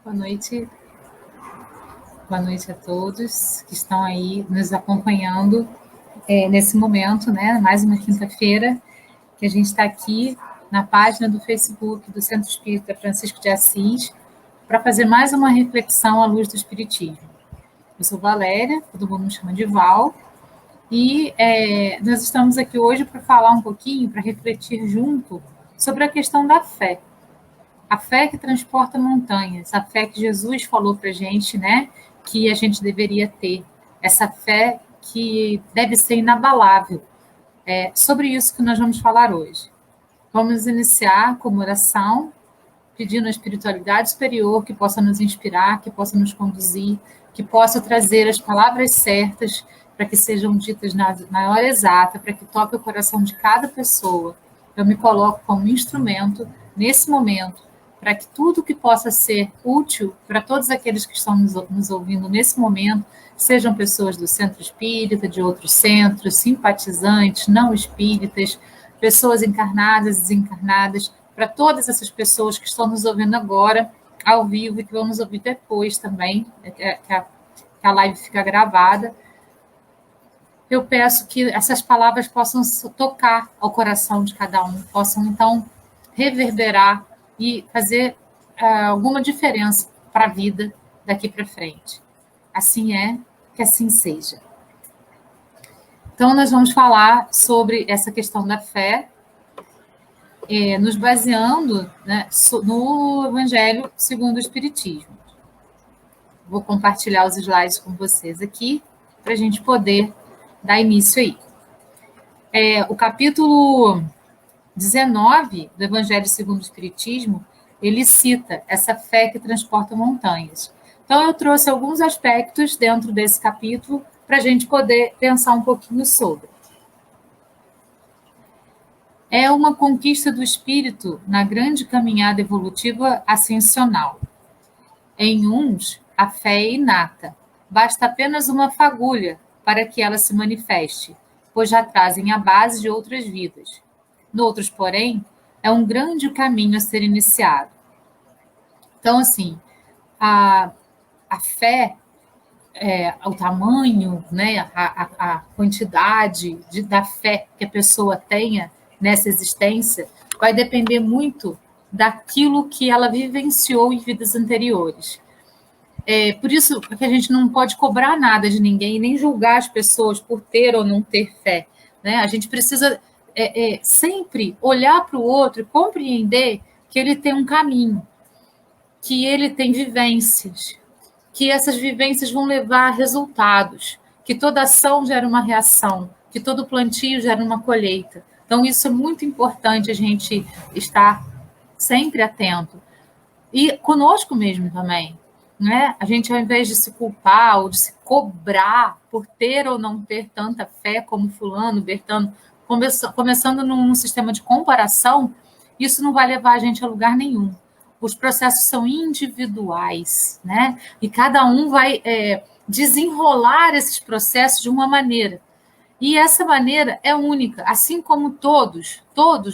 Boa noite. Boa noite a todos que estão aí nos acompanhando nesse momento, né? Mais uma quinta-feira que a gente está aqui na página do Facebook do Centro Espírita Francisco de Assis para fazer mais uma reflexão à luz do Espiritismo. Eu sou Valéria, todo mundo me chama de Val, e nós estamos aqui hoje para falar um pouquinho, para refletir junto sobre a questão da fé. A fé que transporta montanhas, a fé que Jesus falou para a gente, né? Que a gente deveria ter. Essa fé que deve ser inabalável. É sobre isso que nós vamos falar hoje. Vamos iniciar com uma oração, pedindo a espiritualidade superior que possa nos inspirar, que possa nos conduzir, que possa trazer as palavras certas para que sejam ditas na hora exata, para que toque o coração de cada pessoa. Eu me coloco como instrumento nesse momento, para que tudo que possa ser útil para todos aqueles que estão nos ouvindo nesse momento, sejam pessoas do centro espírita, de outros centros, simpatizantes, não espíritas, pessoas encarnadas e desencarnadas, para todas essas pessoas que estão nos ouvindo agora, ao vivo, e que vão nos ouvir depois também, que a live fica gravada. Eu peço que essas palavras possam tocar ao coração de cada um, possam, então, reverberar e fazer alguma diferença para a vida daqui para frente. Assim é, que assim seja. Então, nós vamos falar sobre essa questão da fé, nos baseando, né, no Evangelho segundo o Espiritismo. Vou compartilhar os slides com vocês aqui, para a gente poder dar início aí. O capítulo 19 do Evangelho segundo o Espiritismo, ele cita essa fé que transporta montanhas. Então, eu trouxe alguns aspectos dentro desse capítulo para a gente poder pensar um pouquinho sobre. É uma conquista do espírito na grande caminhada evolutiva ascensional. Em uns, a fé é inata. Basta apenas uma fagulha para que ela se manifeste, pois já trazem a base de outras vidas. Noutros, porém, é um grande caminho a ser iniciado. Então, assim, a fé, o tamanho, né, a quantidade da fé que a pessoa tenha nessa existência vai depender muito daquilo que ela vivenciou em vidas anteriores. Por isso que a gente não pode cobrar nada de ninguém, nem julgar as pessoas por ter ou não ter fé, né? A gente precisa sempre olhar para o outro e compreender que ele tem um caminho, que ele tem vivências, que essas vivências vão levar a resultados, que toda ação gera uma reação, que todo plantio gera uma colheita. Então, isso é muito importante a gente estar sempre atento. E conosco mesmo também, né? A gente, ao invés de se culpar ou de se cobrar por ter ou não ter tanta fé como fulano, Bertano, começando num sistema de comparação, isso não vai levar a gente a lugar nenhum. Os processos são individuais, né? E cada um vai desenrolar esses processos de uma maneira. E essa maneira é única, assim como todos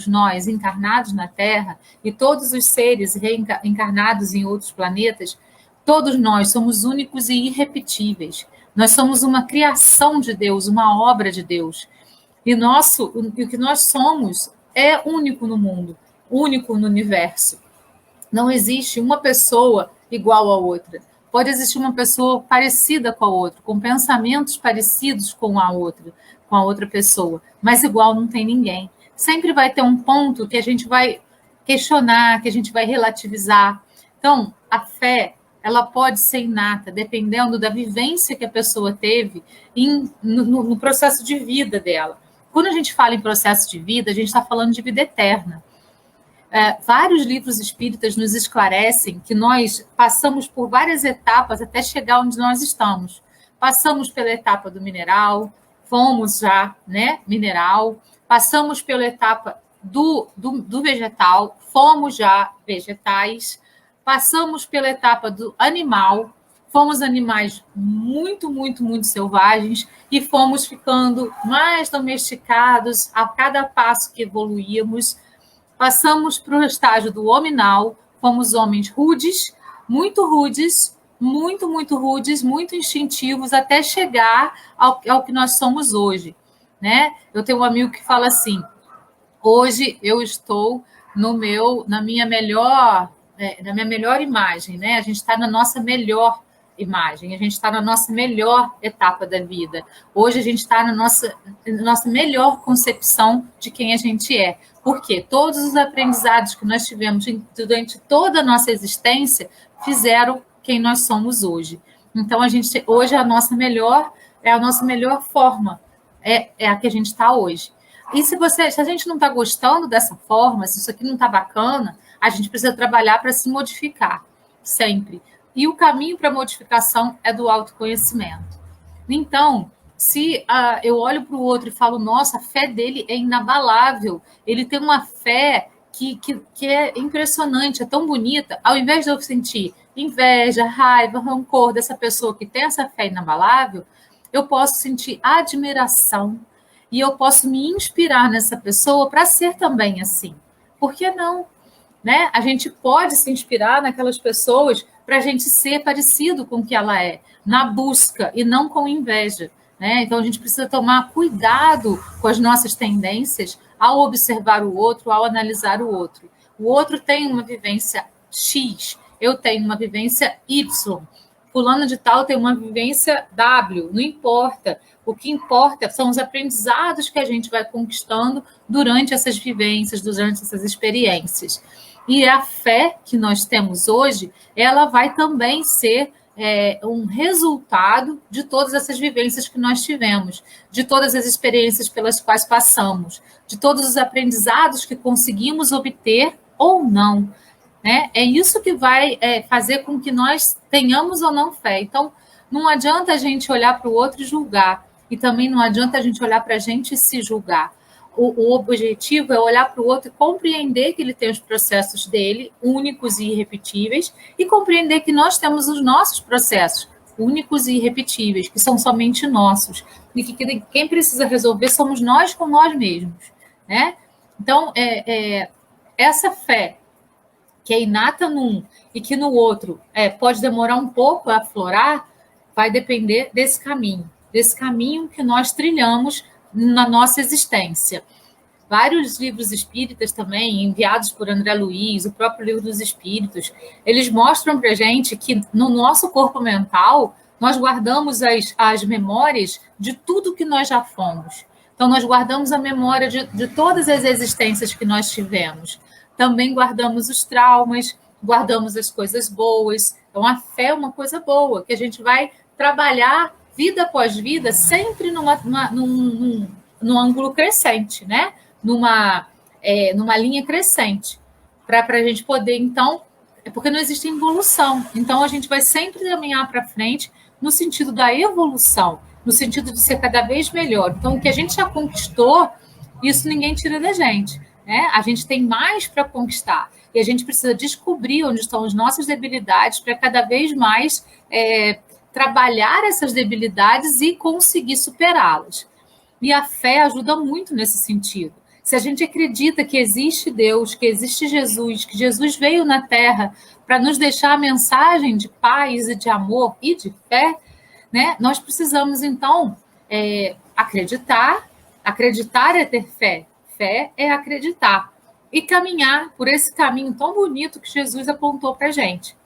nós encarnados na Terra e todos os seres reencarnados em outros planetas, todos nós somos únicos e irrepetíveis. Nós somos uma criação de Deus, uma obra de Deus. E o que nós somos é único no mundo, único no universo. Não existe uma pessoa igual a outra. Pode existir uma pessoa parecida com a outra, com pensamentos parecidos com a outra pessoa, mas igual não tem ninguém. Sempre vai ter um ponto que a gente vai questionar, que a gente vai relativizar. Então, a fé, ela pode ser inata, dependendo da vivência que a pessoa teve no processo de vida dela. Quando a gente fala em processo de vida, a gente está falando de vida eterna. Vários livros espíritas nos esclarecem que nós passamos por várias etapas até chegar onde nós estamos. Passamos pela etapa do mineral, fomos já, né, mineral, passamos pela etapa do vegetal, fomos já vegetais, passamos pela etapa do animal, fomos animais muito, muito, muito selvagens e fomos ficando mais domesticados a cada passo que evoluíamos. Passamos para o estágio do hominal, fomos homens rudes, muito rudes, muito rudes, muito instintivos, até chegar ao que nós somos hoje, né? Eu tenho um amigo que fala assim: hoje eu estou na minha melhor imagem, né? A gente está na nossa melhor imagem, a gente está na nossa melhor etapa da vida. Hoje a gente está na nossa melhor concepção de quem a gente é. Porque todos os aprendizados que nós tivemos durante toda a nossa existência fizeram quem nós somos hoje. Então, hoje é a nossa melhor forma, é a que a gente está hoje. E se a gente não está gostando dessa forma, se isso aqui não está bacana, a gente precisa trabalhar para se modificar, sempre. E o caminho para a modificação é do autoconhecimento. Então, se eu olho para o outro e falo, nossa, a fé dele é inabalável, ele tem uma fé que é impressionante, é tão bonita, ao invés de eu sentir inveja, raiva, rancor dessa pessoa que tem essa fé inabalável, eu posso sentir admiração, e eu posso me inspirar nessa pessoa para ser também assim. Por que não? Né? A gente pode se inspirar naquelas pessoas para a gente ser parecido com o que ela é, na busca e não com inveja. Né? Então a gente precisa tomar cuidado com as nossas tendências ao observar o outro, ao analisar o outro. O outro tem uma vivência X, eu tenho uma vivência Y. Fulano de tal tem uma vivência W, não importa. O que importa são os aprendizados que a gente vai conquistando durante essas vivências, durante essas experiências. E a fé que nós temos hoje, ela vai também ser um resultado de todas essas vivências que nós tivemos, de todas as experiências pelas quais passamos, de todos os aprendizados que conseguimos obter ou não. Né? É isso que vai fazer com que nós tenhamos ou não fé. Então, não adianta a gente olhar para o outro e julgar. E também não adianta a gente olhar para a gente e se julgar. O objetivo é olhar para o outro e compreender que ele tem os processos dele, únicos e irrepetíveis, e compreender que nós temos os nossos processos, únicos e irrepetíveis, que são somente nossos. E que quem precisa resolver somos nós com nós mesmos. Né? Então, essa fé que é inata num e que no outro pode demorar um pouco a aflorar, vai depender desse caminho que nós trilhamos na nossa existência. Vários livros espíritas também, enviados por André Luiz, o próprio Livro dos Espíritos, eles mostram para a gente que no nosso corpo mental nós guardamos as memórias de tudo que nós já fomos. Então, nós guardamos a memória de todas as existências que nós tivemos. Também guardamos os traumas, guardamos as coisas boas. Então, a fé é uma coisa boa, que a gente vai trabalhar vida após vida, sempre num ângulo crescente, né? Numa linha crescente, para a gente poder, então, porque não existe evolução. Então, a gente vai sempre caminhar para frente no sentido da evolução, no sentido de ser cada vez melhor. Então, o que a gente já conquistou, isso ninguém tira da gente. Né? A gente tem mais para conquistar e a gente precisa descobrir onde estão as nossas debilidades para cada vez mais trabalhar essas debilidades e conseguir superá-las. E a fé ajuda muito nesse sentido. Se a gente acredita que existe Deus, que existe Jesus, que Jesus veio na Terra para nos deixar a mensagem de paz e de amor e de fé, né? Nós precisamos, então, acreditar. Acreditar é ter fé. Fé é acreditar e caminhar por esse caminho tão bonito que Jesus apontou para a gente.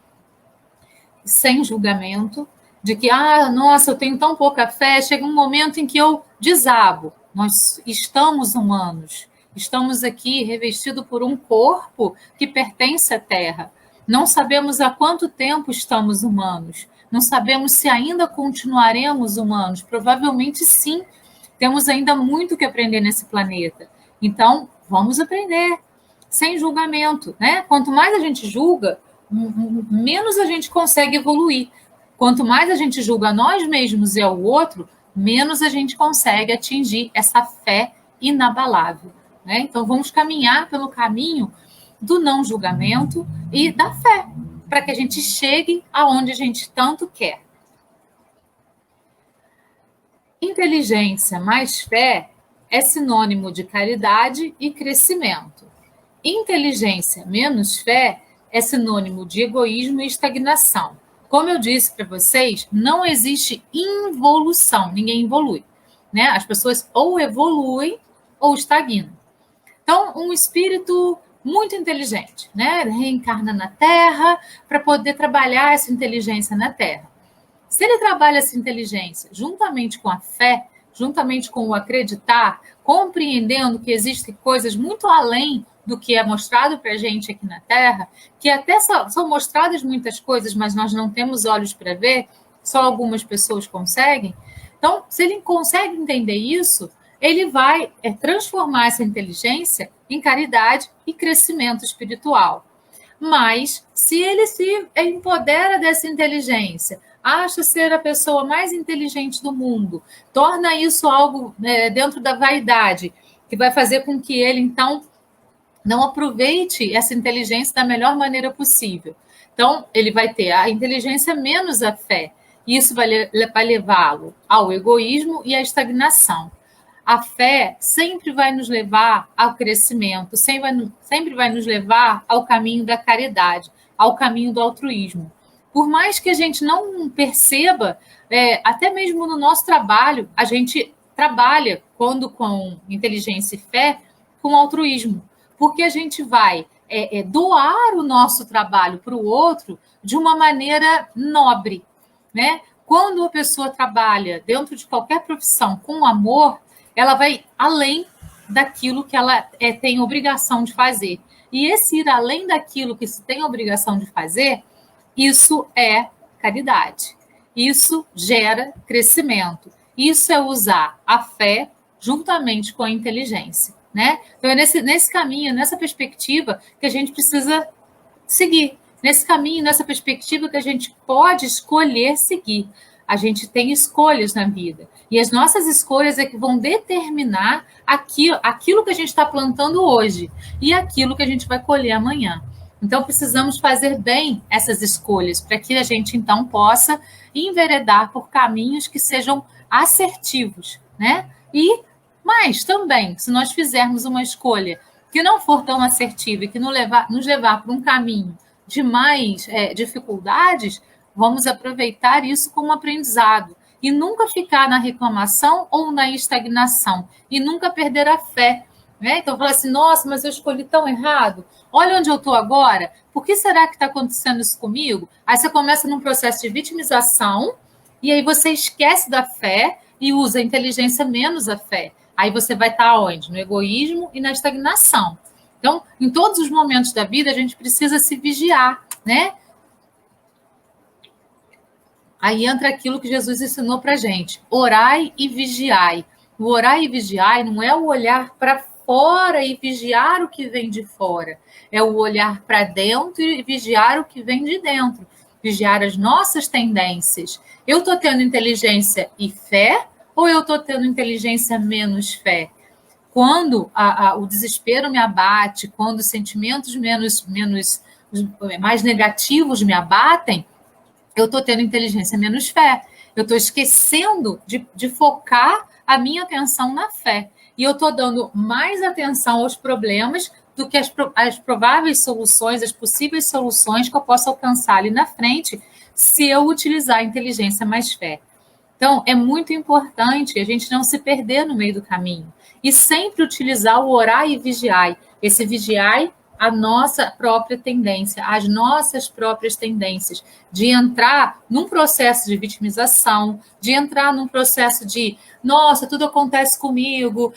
Sem julgamento, de que, nossa, eu tenho tão pouca fé, chega um momento em que eu desabo. Nós estamos humanos, estamos aqui revestidos por um corpo que pertence à Terra. Não sabemos há quanto tempo estamos humanos, não sabemos se ainda continuaremos humanos, provavelmente sim, temos ainda muito que aprender nesse planeta. Então, vamos aprender, sem julgamento, né? Quanto mais a gente julga, menos a gente consegue evoluir. Quanto mais a gente julga nós mesmos e ao outro, menos a gente consegue atingir essa fé inabalável. Né? Então, vamos caminhar pelo caminho do não julgamento e da fé, para que a gente chegue aonde a gente tanto quer. Inteligência mais fé é sinônimo de caridade e crescimento. Inteligência menos fé é sinônimo de egoísmo e estagnação. Como eu disse para vocês, não existe involução, ninguém evolui, né? As pessoas ou evoluem ou estagnam. Então, um espírito muito inteligente, né? Reencarna na Terra para poder trabalhar essa inteligência na Terra. Se ele trabalha essa inteligência juntamente com a fé, juntamente com o acreditar, compreendendo que existem coisas muito além do que é mostrado para a gente aqui na Terra, que até são mostradas muitas coisas, mas nós não temos olhos para ver, só algumas pessoas conseguem. Então, se ele consegue entender isso, ele vai transformar essa inteligência em caridade e crescimento espiritual. Mas, se ele se empodera dessa inteligência, acha ser a pessoa mais inteligente do mundo, torna isso algo dentro da vaidade, que vai fazer com que ele, então, não aproveite essa inteligência da melhor maneira possível. Então, ele vai ter a inteligência menos a fé. Isso vai levá-lo ao egoísmo e à estagnação. A fé sempre vai nos levar ao crescimento, sempre vai nos levar ao caminho da caridade, ao caminho do altruísmo. Por mais que a gente não perceba, até mesmo no nosso trabalho, a gente trabalha, quando com inteligência e fé, com altruísmo, porque a gente vai doar o nosso trabalho para o outro de uma maneira nobre, né? Quando a pessoa trabalha dentro de qualquer profissão com amor, ela vai além daquilo que ela tem obrigação de fazer. E esse ir além daquilo que se tem obrigação de fazer, isso é caridade. Isso gera crescimento. Isso é usar a fé juntamente com a inteligência, né? Então, é nesse caminho, nessa perspectiva que a gente precisa seguir. Nesse caminho, nessa perspectiva que a gente pode escolher seguir. A gente tem escolhas na vida. E as nossas escolhas é que vão determinar aquilo que a gente está plantando hoje e aquilo que a gente vai colher amanhã. Então, precisamos fazer bem essas escolhas para que a gente, então, possa enveredar por caminhos que sejam assertivos, né? Mas também, se nós fizermos uma escolha que não for tão assertiva e que nos levar para um caminho de mais dificuldades, vamos aproveitar isso como aprendizado e nunca ficar na reclamação ou na estagnação e nunca perder a fé, né? Então, falar assim, nossa, mas eu escolhi tão errado, olha onde eu estou agora, por que será que está acontecendo isso comigo? Aí você começa num processo de vitimização e aí você esquece da fé e usa a inteligência menos a fé. Aí você vai estar onde? No egoísmo e na estagnação. Então, em todos os momentos da vida, a gente precisa se vigiar, né? Aí entra aquilo que Jesus ensinou para a gente. Orai e vigiai. O orar e vigiai não é o olhar para fora e vigiar o que vem de fora. É o olhar para dentro e vigiar o que vem de dentro. Vigiar as nossas tendências. Eu estou tendo inteligência e fé ou eu estou tendo inteligência menos fé? Quando o desespero me abate, quando os sentimentos mais negativos me abatem, eu estou tendo inteligência menos fé. Eu estou esquecendo de focar a minha atenção na fé. E eu estou dando mais atenção aos problemas do que as prováveis soluções, as possíveis soluções que eu possa alcançar ali na frente se eu utilizar a inteligência mais fé. Então, é muito importante a gente não se perder no meio do caminho. E sempre utilizar o orar e vigiar. Esse vigiar a nossa própria tendência, as nossas próprias tendências, de entrar num processo de vitimização, de entrar num processo de, nossa, tudo acontece comigo,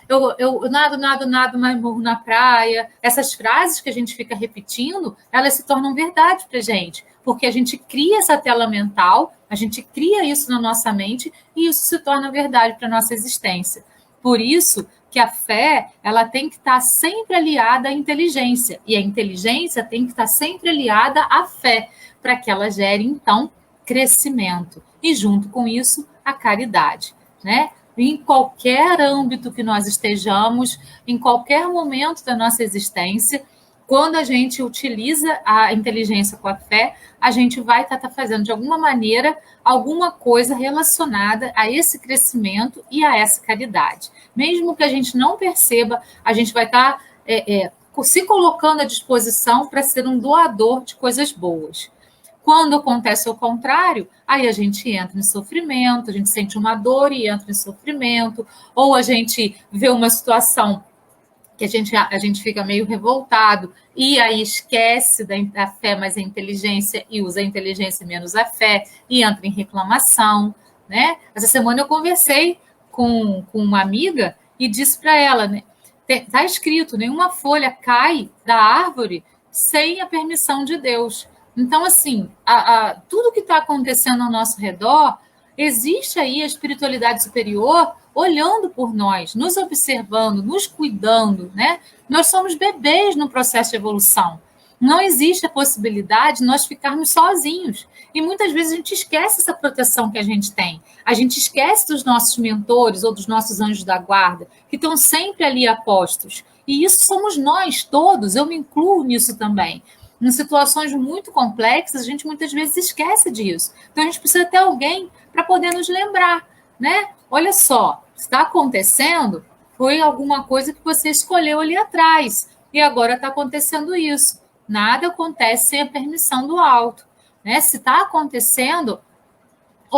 eu nado, mas morro na praia. Essas frases que a gente fica repetindo, elas se tornam verdade para a gente, porque a gente cria essa tela mental, a gente cria isso na nossa mente e isso se torna verdade para a nossa existência. Por isso que a fé, ela tem que estar sempre aliada à inteligência, e a inteligência tem que estar sempre aliada à fé, para que ela gere, então, crescimento. E, junto com isso, a caridade, né? Em qualquer âmbito que nós estejamos, em qualquer momento da nossa existência, quando a gente utiliza a inteligência com a fé, a gente vai estar fazendo, de alguma maneira, alguma coisa relacionada a esse crescimento e a essa caridade. Mesmo que a gente não perceba, a gente vai estar se colocando à disposição para ser um doador de coisas boas. Quando acontece o contrário, aí a gente entra em sofrimento, a gente sente uma dor e entra em sofrimento, ou a gente vê uma situação que a gente fica meio revoltado e aí esquece da fé mais a inteligência e usa a inteligência menos a fé e entra em reclamação, né? Essa semana eu conversei com uma amiga e disse para ela, né, está escrito, nenhuma folha cai da árvore sem a permissão de Deus. Então, assim, tudo que está acontecendo ao nosso redor, existe aí a espiritualidade superior olhando por nós, nos observando, nos cuidando, né? Nós somos bebês no processo de evolução. Não existe a possibilidade de nós ficarmos sozinhos. E muitas vezes a gente esquece essa proteção que a gente tem. A gente esquece dos nossos mentores ou dos nossos anjos da guarda, que estão sempre ali apostos. E isso somos nós todos, eu me incluo nisso também. Em situações muito complexas, a gente muitas vezes esquece disso. Então a gente precisa ter alguém para poder nos lembrar, né? Olha só, está acontecendo, foi alguma coisa que você escolheu ali atrás, e agora está acontecendo isso. Nada acontece sem a permissão do alto, né? Se está acontecendo,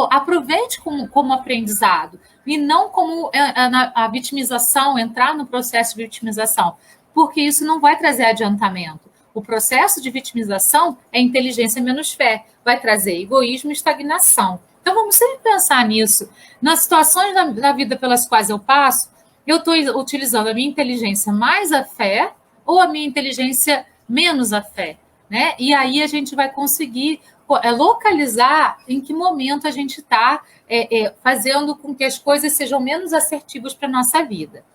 aproveite como aprendizado, e não como a vitimização, entrar no processo de vitimização, porque isso não vai trazer adiantamento. O processo de vitimização é inteligência menos fé, vai trazer egoísmo e estagnação. Então, vamos sempre pensar nisso. Nas situações da vida pelas quais eu passo, eu estou utilizando a minha inteligência mais a fé ou a minha inteligência menos a fé, né? E aí a gente vai conseguir localizar em que momento a gente está fazendo com que as coisas sejam menos assertivas para a nossa vida.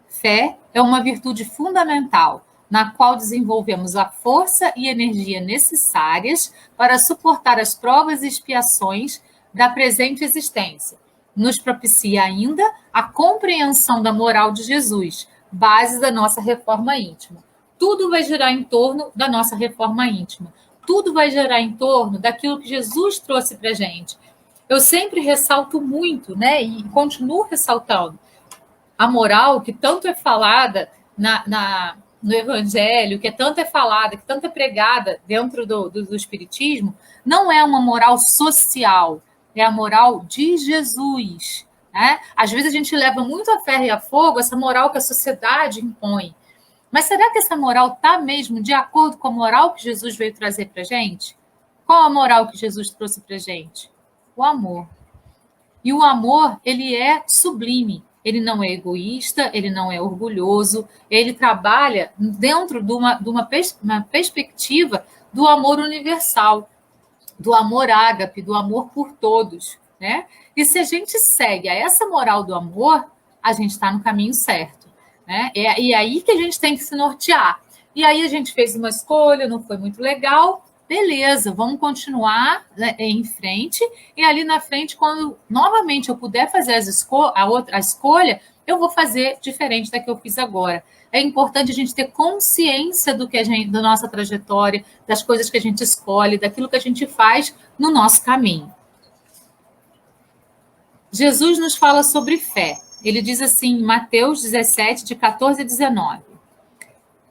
Fé é uma virtude fundamental, na qual desenvolvemos a força e energia necessárias para suportar as provas e expiações da presente existência. Nos propicia ainda a compreensão da moral de Jesus, base da nossa reforma íntima. Tudo vai girar em torno da nossa reforma íntima. Tudo vai girar em torno daquilo que Jesus trouxe para a gente. Eu sempre ressalto muito, né, e continuo ressaltando, a moral que tanto é falada no Evangelho, que tanto é falada, que tanto é pregada dentro do Espiritismo, não é uma moral social, é a moral de Jesus. Né? Às vezes a gente leva muito a ferro e a fogo essa moral que a sociedade impõe. Mas será que essa moral está mesmo de acordo com a moral que Jesus veio trazer para a gente? Qual a moral que Jesus trouxe para a gente? O amor. E o amor, ele é sublime. Ele não é egoísta, ele não é orgulhoso, ele trabalha dentro de uma perspectiva do amor universal, do amor ágape, do amor por todos. Né? E se a gente segue a essa moral do amor, a gente está no caminho certo. Né? E aí que a gente tem que se nortear. E aí a gente fez uma escolha, não foi muito legal, beleza, vamos continuar, né, em frente, e ali na frente, quando novamente eu puder fazer a escolha, eu vou fazer diferente da que eu fiz agora. É importante a gente ter consciência da nossa trajetória, das coisas que a gente escolhe, daquilo que a gente faz no nosso caminho. Jesus nos fala sobre fé. Ele diz assim em Mateus 17, de 14 a 19.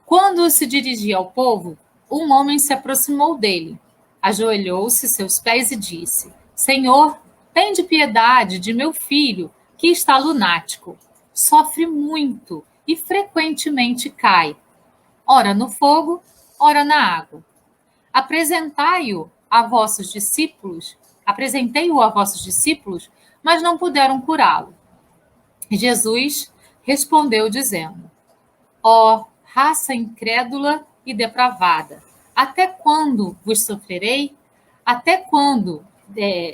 Quando se dirigia ao povo, um homem se aproximou dele, ajoelhou-se seus pés e disse: Senhor, tende piedade de meu filho, que está lunático. Sofre muito e frequentemente cai, ora no fogo, ora na água. Apresentei-o a vossos discípulos, mas não puderam curá-lo. E Jesus respondeu dizendo: Ó raça incrédula e depravada, até quando vos sofrerei? Até quando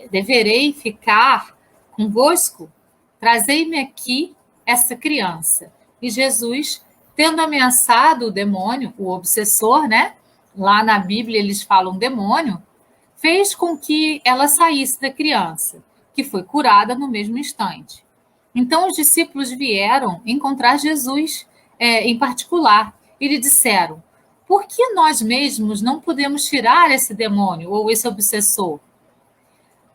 deverei ficar convosco? Trazei-me aqui essa criança. E Jesus, tendo ameaçado o demônio, o obsessor, né? Lá na Bíblia eles falam demônio, fez com que ela saísse da criança, que foi curada no mesmo instante. Então os discípulos vieram encontrar Jesus em particular e lhe disseram: por que nós mesmos não podemos tirar esse demônio ou esse obsessor?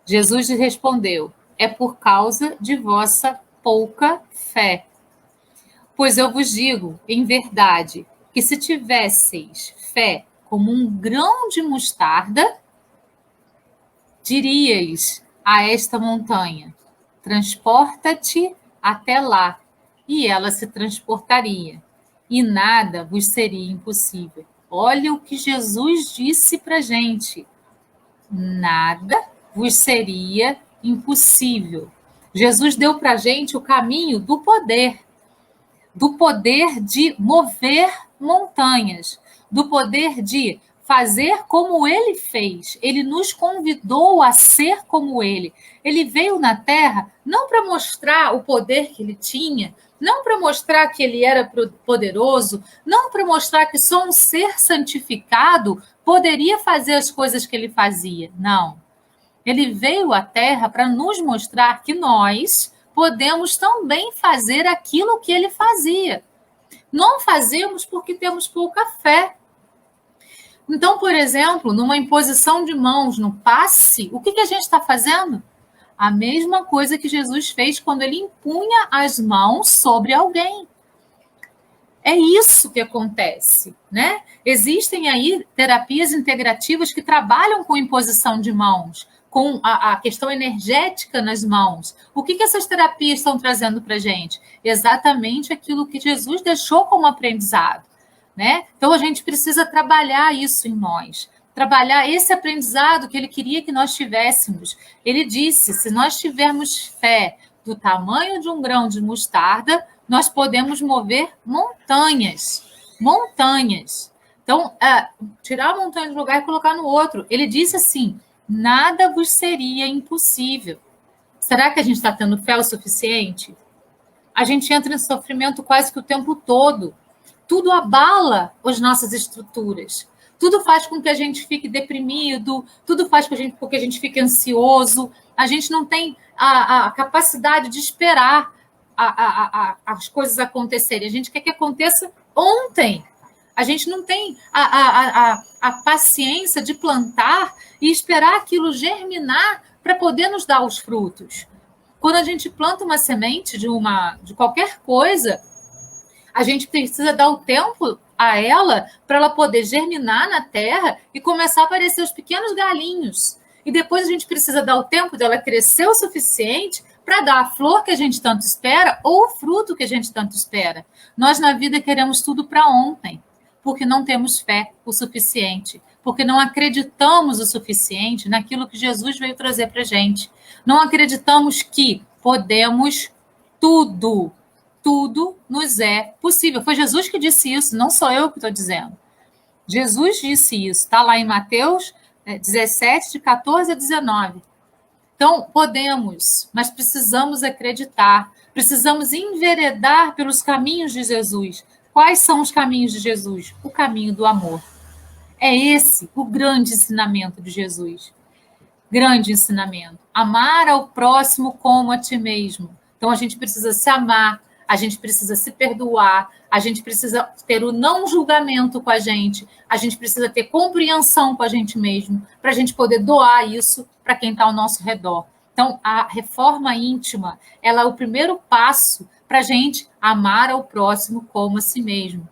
Jesus lhe respondeu: é por causa de vossa pouca fé. Pois eu vos digo, em verdade, que se tivesseis fé como um grão de mostarda, diríeis a esta montanha: transporta-te até lá, e ela se transportaria, e nada vos seria impossível. Olha o que Jesus disse para a gente: nada vos seria impossível. Jesus deu para a gente o caminho do poder de mover montanhas, do poder de fazer como ele fez. Ele nos convidou a ser como ele. Ele veio na Terra não para mostrar o poder que ele tinha, não para mostrar que ele era poderoso, não para mostrar que só um ser santificado poderia fazer as coisas que ele fazia. Não. Ele veio à Terra para nos mostrar que nós podemos também fazer aquilo que ele fazia. Não fazemos porque temos pouca fé. Então, por exemplo, numa imposição de mãos, no passe, o que a gente está fazendo? A mesma coisa que Jesus fez quando ele impunha as mãos sobre alguém. É isso que acontece, né? Existem aí terapias integrativas que trabalham com imposição de mãos, com a questão energética nas mãos. O que essas terapias estão trazendo para a gente? Exatamente aquilo que Jesus deixou como aprendizado, né? Então, a gente precisa trabalhar isso em nós, trabalhar esse aprendizado que ele queria que nós tivéssemos. Ele disse, se nós tivermos fé do tamanho de um grão de mostarda, nós podemos mover montanhas. Montanhas. Então, tirar a montanha de um lugar e colocar no outro. Ele disse assim, nada vos seria impossível. Será que a gente está tendo fé o suficiente? A gente entra em sofrimento quase que o tempo todo. Tudo abala as nossas estruturas. Tudo faz com que a gente fique deprimido, tudo faz com que a gente fique ansioso. A gente não tem a capacidade de esperar as coisas acontecerem. A gente quer que aconteça ontem. A gente não tem a paciência de plantar e esperar aquilo germinar para poder nos dar os frutos. Quando a gente planta uma semente de qualquer coisa, a gente precisa dar o tempo a ela para ela poder germinar na terra e começar a aparecer os pequenos galinhos. E depois a gente precisa dar o tempo dela crescer o suficiente para dar a flor que a gente tanto espera ou o fruto que a gente tanto espera. Nós na vida queremos tudo para ontem, porque não temos fé o suficiente, porque não acreditamos o suficiente naquilo que Jesus veio trazer para a gente. Não acreditamos que podemos tudo. Tudo nos é possível. Foi Jesus que disse isso, não sou eu que estou dizendo. Jesus disse isso, está lá em Mateus 17, de 14 a 19. Então, podemos, mas precisamos acreditar, precisamos enveredar pelos caminhos de Jesus. Quais são os caminhos de Jesus? O caminho do amor. É esse o grande ensinamento de Jesus. Grande ensinamento. Amar ao próximo como a ti mesmo. Então, a gente precisa se amar, a gente precisa se perdoar, a gente precisa ter o não julgamento com a gente precisa ter compreensão com a gente mesmo, para a gente poder doar isso para quem está ao nosso redor. Então, a reforma íntima, ela é o primeiro passo para a gente amar ao próximo como a si mesmo.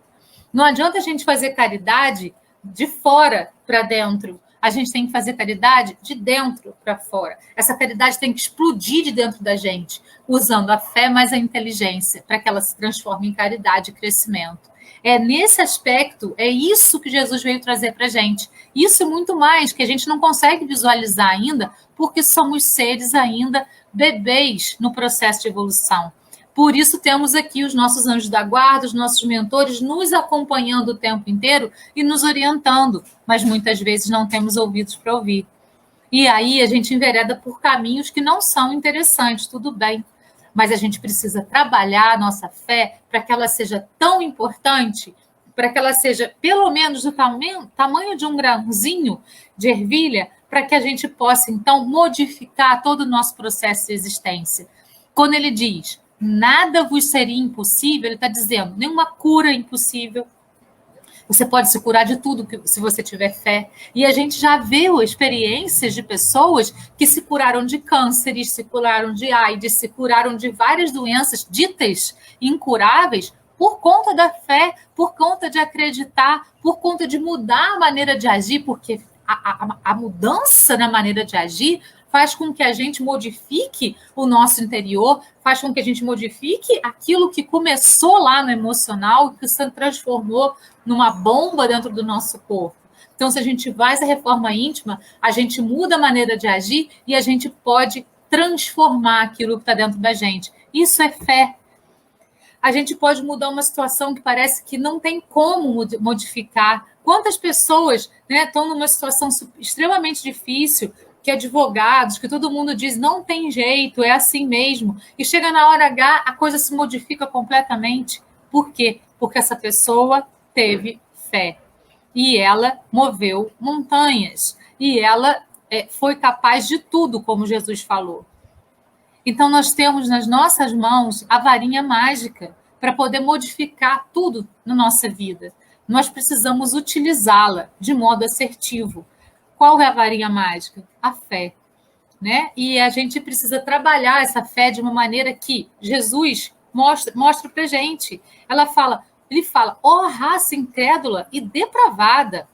Não adianta a gente fazer caridade de fora para dentro. A gente tem que fazer caridade de dentro para fora. Essa caridade tem que explodir de dentro da gente, usando a fé mais a inteligência, para que ela se transforme em caridade e crescimento. É nesse aspecto, é isso que Jesus veio trazer para a gente. Isso e muito mais, que a gente não consegue visualizar ainda, porque somos seres ainda bebês no processo de evolução. Por isso temos aqui os nossos anjos da guarda, os nossos mentores nos acompanhando o tempo inteiro e nos orientando, mas muitas vezes não temos ouvidos para ouvir. E aí a gente envereda por caminhos que não são interessantes, tudo bem, mas a gente precisa trabalhar a nossa fé para que ela seja tão importante, para que ela seja pelo menos do tamanho de um grãozinho de ervilha, para que a gente possa, então, modificar todo o nosso processo de existência. Quando ele diz, nada vos seria impossível, ele está dizendo, nenhuma cura é impossível. Você pode se curar de tudo se você tiver fé. E a gente já viu experiências de pessoas que se curaram de cânceres, se curaram de AIDS, se curaram de várias doenças ditas incuráveis por conta da fé, por conta de acreditar, por conta de mudar a maneira de agir, porque a mudança na maneira de agir faz com que a gente modifique o nosso interior, faz com que a gente modifique aquilo que começou lá no emocional, que se transformou numa bomba dentro do nosso corpo. Então, se a gente faz a reforma íntima, a gente muda a maneira de agir e a gente pode transformar aquilo que está dentro da gente. Isso é fé. A gente pode mudar uma situação que parece que não tem como modificar. Quantas pessoas, né, estão numa situação extremamente difícil, que advogados, que todo mundo diz, não tem jeito, é assim mesmo. E chega na hora H, a coisa se modifica completamente. Por quê? Porque essa pessoa teve fé. E ela moveu montanhas. E ela foi capaz de tudo, como Jesus falou. Então, nós temos nas nossas mãos a varinha mágica para poder modificar tudo na nossa vida. Nós precisamos utilizá-la de modo assertivo. Qual é a varinha mágica? A fé. Né? E a gente precisa trabalhar essa fé de uma maneira que Jesus mostra para a gente. Ele fala, ó raça incrédula e depravada,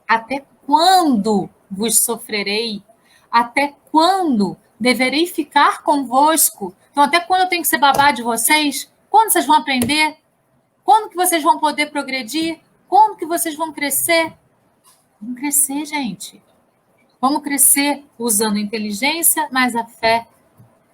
até quando vos sofrerei? Até quando deverei ficar convosco? Então, até quando eu tenho que ser babá de vocês? Quando vocês vão aprender? Quando que vocês vão poder progredir? Quando que vocês vão crescer? Vamos crescer, gente. Vamos crescer usando a inteligência, mais a fé,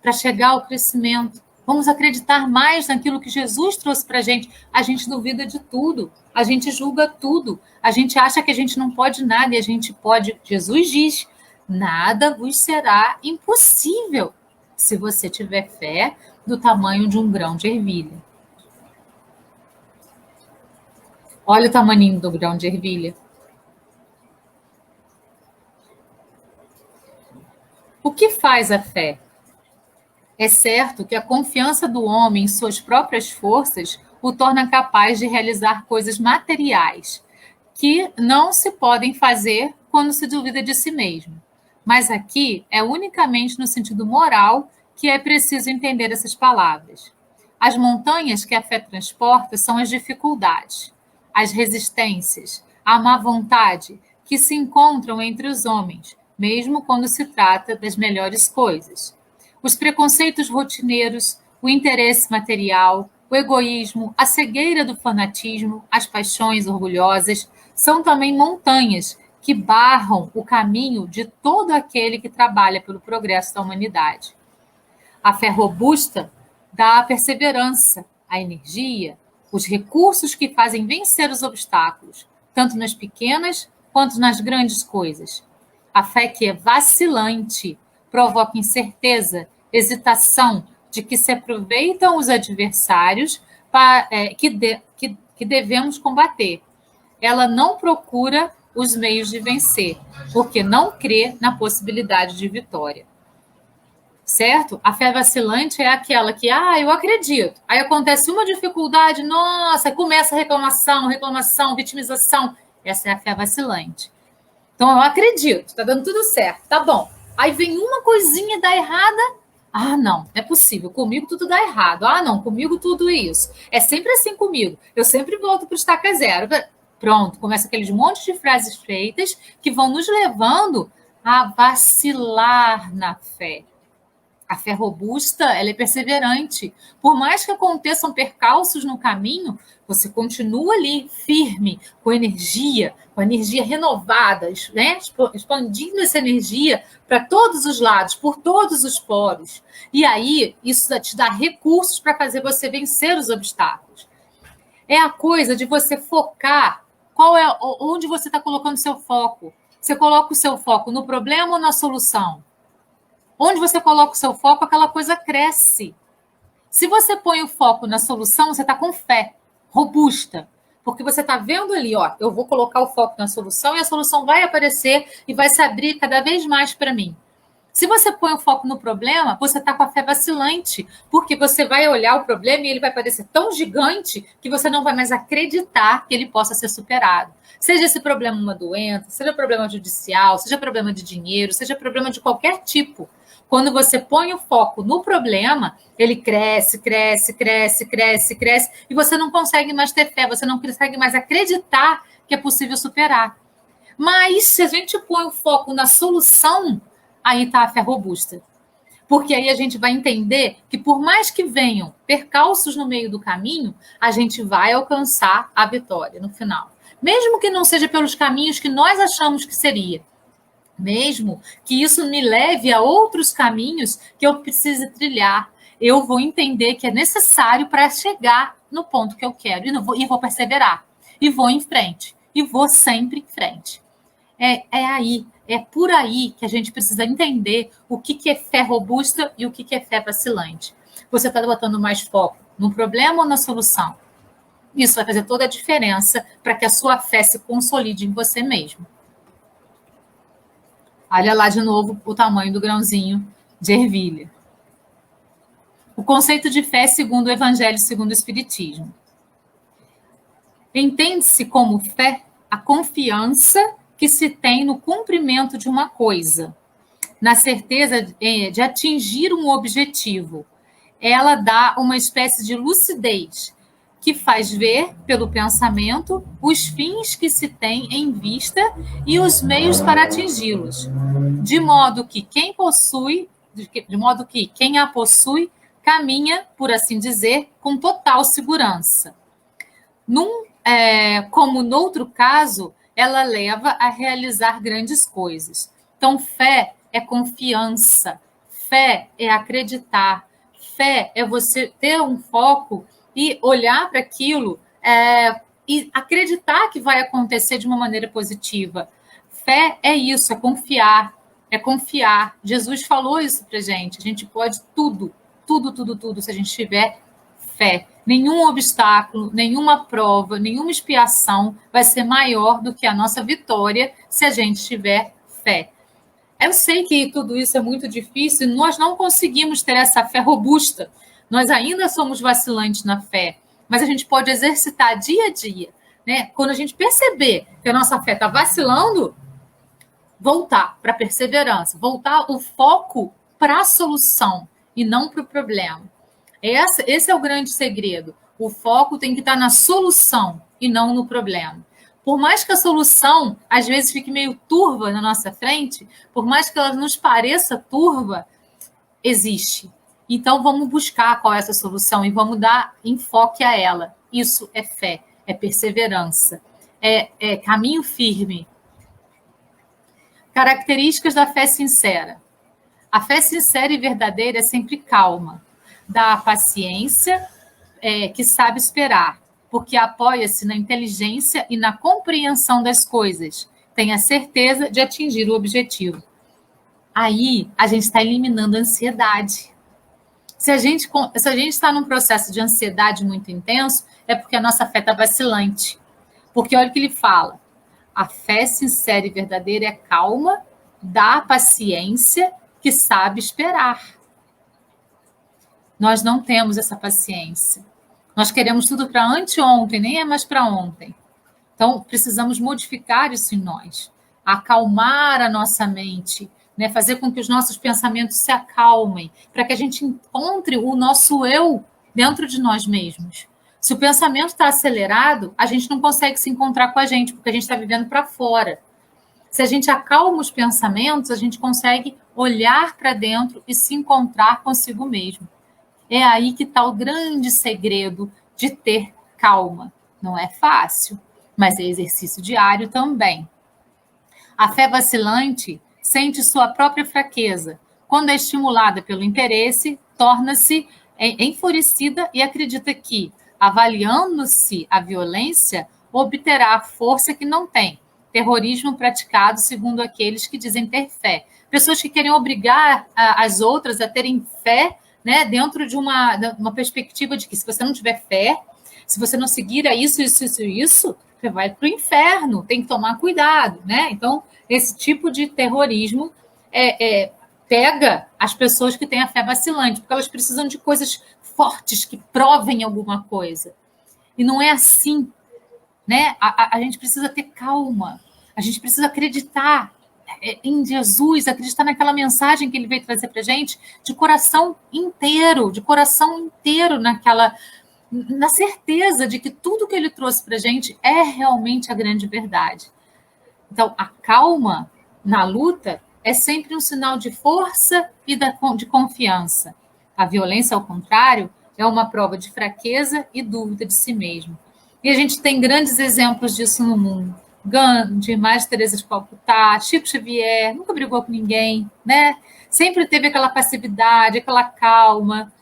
para chegar ao crescimento. Vamos acreditar mais naquilo que Jesus trouxe para a gente. A gente duvida de tudo, a gente julga tudo, a gente acha que a gente não pode nada e a gente pode. Jesus diz, nada vos será impossível se você tiver fé do tamanho de um grão de ervilha. Olha o tamanho do grão de ervilha. O que faz a fé? É certo que a confiança do homem em suas próprias forças o torna capaz de realizar coisas materiais que não se podem fazer quando se duvida de si mesmo. Mas aqui é unicamente no sentido moral que é preciso entender essas palavras. As montanhas que a fé transporta são as dificuldades, as resistências, a má vontade que se encontram entre os homens, mesmo quando se trata das melhores coisas. Os preconceitos rotineiros, o interesse material, o egoísmo, a cegueira do fanatismo, as paixões orgulhosas, são também montanhas que barram o caminho de todo aquele que trabalha pelo progresso da humanidade. A fé robusta dá a perseverança, a energia, os recursos que fazem vencer os obstáculos, tanto nas pequenas quanto nas grandes coisas. A fé que é vacilante provoca incerteza, hesitação de que se aproveitam os adversários que devemos combater. Ela não procura os meios de vencer, porque não crê na possibilidade de vitória. Certo? A fé vacilante é aquela que, eu acredito. Aí acontece uma dificuldade, nossa, começa a reclamação, vitimização. Essa é a fé vacilante. Então, eu acredito, tá dando tudo certo, tá bom. Aí vem uma coisinha e dá errada. Não, não é possível, comigo tudo dá errado. Não, comigo tudo isso. É sempre assim comigo. Eu sempre volto para o estaca zero. Pronto, começa aqueles monte de frases feitas que vão nos levando a vacilar na fé. A fé robusta, ela é perseverante. Por mais que aconteçam percalços no caminho, você continua ali, firme, com a energia renovada, né? Expandindo essa energia para todos os lados, por todos os poros. E aí, isso te dá recursos para fazer você vencer os obstáculos. É a coisa de você focar onde você está colocando seu foco. Você coloca o seu foco no problema ou na solução? Onde você coloca o seu foco, aquela coisa cresce. Se você põe o foco na solução, você está com fé robusta. Porque você está vendo ali, eu vou colocar o foco na solução e a solução vai aparecer e vai se abrir cada vez mais para mim. Se você põe o foco no problema, você está com a fé vacilante, porque você vai olhar o problema e ele vai parecer tão gigante que você não vai mais acreditar que ele possa ser superado. Seja esse problema uma doença, seja problema judicial, seja problema de dinheiro, seja problema de qualquer tipo. Quando você põe o foco no problema, ele cresce, cresce, cresce, cresce, cresce, e você não consegue mais ter fé, você não consegue mais acreditar que é possível superar. Mas se a gente põe o foco na solução, aí está a fé robusta. Porque aí a gente vai entender que por mais que venham percalços no meio do caminho, a gente vai alcançar a vitória no final. Mesmo que não seja pelos caminhos que nós achamos que seria. Mesmo que isso me leve a outros caminhos que eu precise trilhar, eu vou entender que é necessário para chegar no ponto que eu quero. E vou perseverar. E vou em frente. E vou sempre em frente. É por aí que a gente precisa entender o que é fé robusta e o que é fé vacilante. Você está botando mais foco no problema ou na solução? Isso vai fazer toda a diferença para que a sua fé se consolide em você mesmo. Olha lá de novo o tamanho do grãozinho de ervilha. O conceito de fé segundo o Evangelho, segundo o Espiritismo. Entende-se como fé a confiança que se tem no cumprimento de uma coisa, na certeza de atingir um objetivo. Ela dá uma espécie de lucidez que faz ver, pelo pensamento, os fins que se tem em vista e os meios para atingi-los, de modo que quem a possui caminha, por assim dizer, com total segurança. Como noutro caso, ela leva a realizar grandes coisas. Então, fé é confiança, fé é acreditar, fé é você ter um foco e olhar para aquilo e acreditar que vai acontecer de uma maneira positiva. Fé é isso, é confiar, é confiar. Jesus falou isso para a gente pode tudo, tudo, tudo, tudo, se a gente tiver fé. Nenhum obstáculo, nenhuma prova, nenhuma expiação vai ser maior do que a nossa vitória se a gente tiver fé. Eu sei que tudo isso é muito difícil, nós não conseguimos ter essa fé robusta. Nós ainda somos vacilantes na fé, mas a gente pode exercitar dia a dia, né? Quando a gente perceber que a nossa fé está vacilando, voltar para a perseverança, voltar o foco para a solução e não para o problema. Esse é o grande segredo. O foco tem que estar na solução e não no problema. Por mais que a solução, às vezes, fique meio turva na nossa frente, por mais que ela nos pareça turva, existe. Então, vamos buscar qual é essa solução e vamos dar enfoque a ela. Isso é fé, é perseverança, é caminho firme. Características da fé sincera. A fé sincera e verdadeira é sempre calma, dá paciência, que sabe esperar, porque apoia-se na inteligência e na compreensão das coisas, tem a certeza de atingir o objetivo. Aí a gente está eliminando a ansiedade. Se a gente está num processo de ansiedade muito intenso, é porque a nossa fé está vacilante. Porque olha o que ele fala, a fé sincera e verdadeira é calma, dá paciência, que sabe esperar. Nós não temos essa paciência. Nós queremos tudo para anteontem, nem é mais para ontem. Então, precisamos modificar isso em nós, acalmar a nossa mente, né? Fazer com que os nossos pensamentos se acalmem, para que a gente encontre o nosso eu dentro de nós mesmos. Se o pensamento está acelerado, a gente não consegue se encontrar com a gente, porque a gente está vivendo para fora. Se a gente acalma os pensamentos, a gente consegue olhar para dentro e se encontrar consigo mesmo. É aí que está o grande segredo de ter calma. Não é fácil, mas é exercício diário também. A fé vacilante sente sua própria fraqueza. Quando é estimulada pelo interesse, torna-se enfurecida e acredita que, avaliando-se a violência, obterá a força que não tem. Terrorismo praticado segundo aqueles que dizem ter fé. Pessoas que querem obrigar as outras a terem fé, né, dentro de uma perspectiva de que se você não tiver fé, se você não seguir a isso, você vai para o inferno, tem que tomar cuidado, né? Então, esse tipo de terrorismo pega as pessoas que têm a fé vacilante, porque elas precisam de coisas fortes que provem alguma coisa. E não é assim, né? A gente precisa ter calma, a gente precisa acreditar em Jesus, acreditar naquela mensagem que ele veio trazer para a gente de coração inteiro, na certeza de que tudo que ele trouxe para a gente é realmente a grande verdade. Então, a calma na luta é sempre um sinal de força e de confiança. A violência, ao contrário, é uma prova de fraqueza e dúvida de si mesmo. E a gente tem grandes exemplos disso no mundo. Gandhi, Madre Teresa de Calcutá, Chico Xavier, nunca brigou com ninguém, né? Sempre teve aquela passividade, aquela calma.